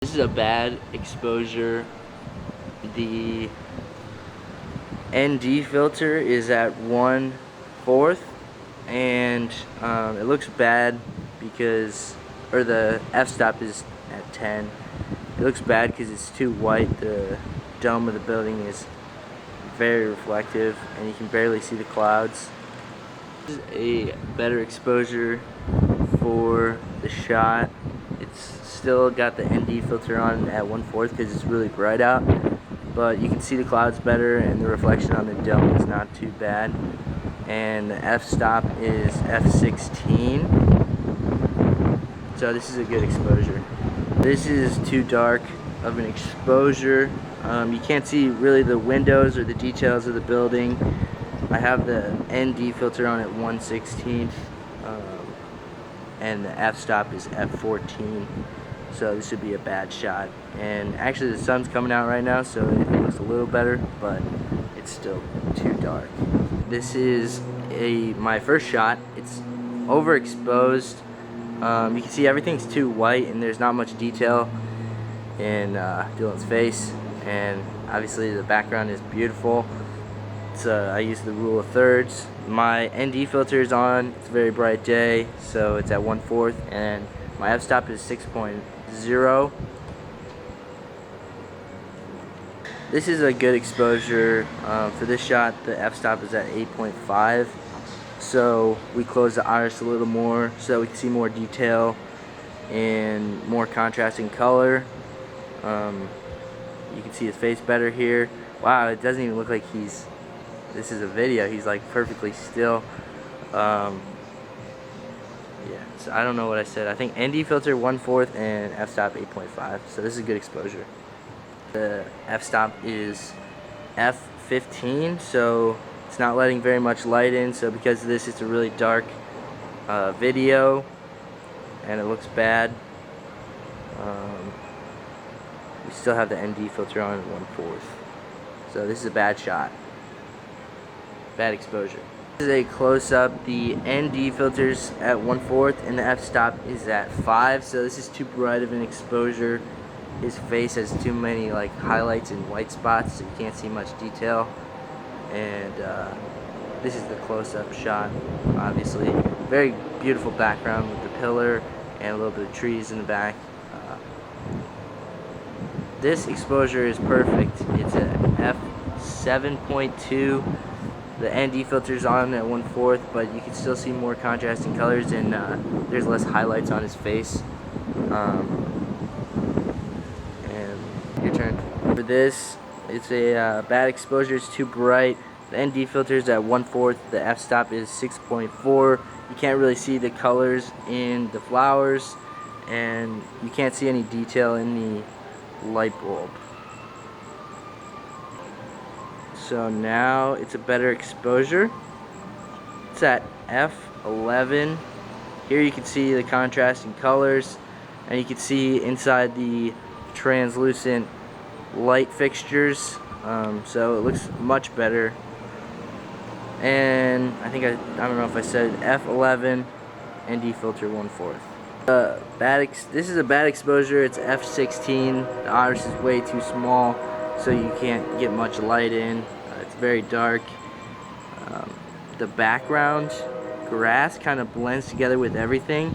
This is a bad exposure. The ND filter is at 1/4 and it looks bad because, or the f-stop is at 10. It looks bad because it's too white. The dome of the building is very reflective and you can barely see the clouds. This is a better exposure for the shot. It's still got the ND filter on at 1/4 because it's really bright out, but you can see the clouds better and the reflection on the dome is not too bad. And the f-stop is f16, so this is a good exposure. This is too dark of an exposure. You can't see really the windows or the details of the building. I have the ND filter on at 1/16, and the f-stop is f14, so this would be a bad shot. And actually the sun's coming out right now, so it looks a little better, but it's still too dark. This is my first shot. It's overexposed. You can see everything's too white and there's not much detail in Dylan's face, and obviously the background is beautiful. I use the rule of thirds. My ND filter is on. It's a very bright day, so it's at 1/4, and my f-stop is 6.0. This is a good exposure. For this shot, the f-stop is at 8.5. So we close the iris a little more so we can see more detail and more contrasting color. You can see his face better here. Wow, it doesn't even look like this is a video. He's like perfectly still. Yeah, so I don't know what I said. I think ND filter 1/4 and f-stop 8.5. So this is a good exposure. The f-stop is f15, so it's not letting very much light in. So because of this, it's a really dark video, and it looks bad. We still have the ND filter on at 1/4. So this is a bad shot. Bad exposure. This is a close-up. The ND filter's at 1/4 and the f-stop is at 5, so this is too bright of an exposure. His face has too many like highlights and white spots, so you can't see much detail. And this is the close-up shot, obviously. Very beautiful background with the pillar and a little bit of trees in the back. This exposure is perfect. It's at f7.2. The ND filter's on at 1/4, but you can still see more contrasting colors, and there's less highlights on his face. And your turn. For this, it's a bad exposure. It's too bright. The ND filter's at 1/4. The f-stop is 6.4. You can't really see the colors in the flowers, and you can't see any detail in the light bulb. So now it's a better exposure. It's at f11. Here you can see the contrasting colors, and you can see inside the translucent light fixtures. So it looks much better. And I think I don't know if I said f11, ND filter 1/4. This is a bad exposure. It's f16. The iris is way too small, so you can't get much light in. It's very dark. The background grass kind of blends together with everything.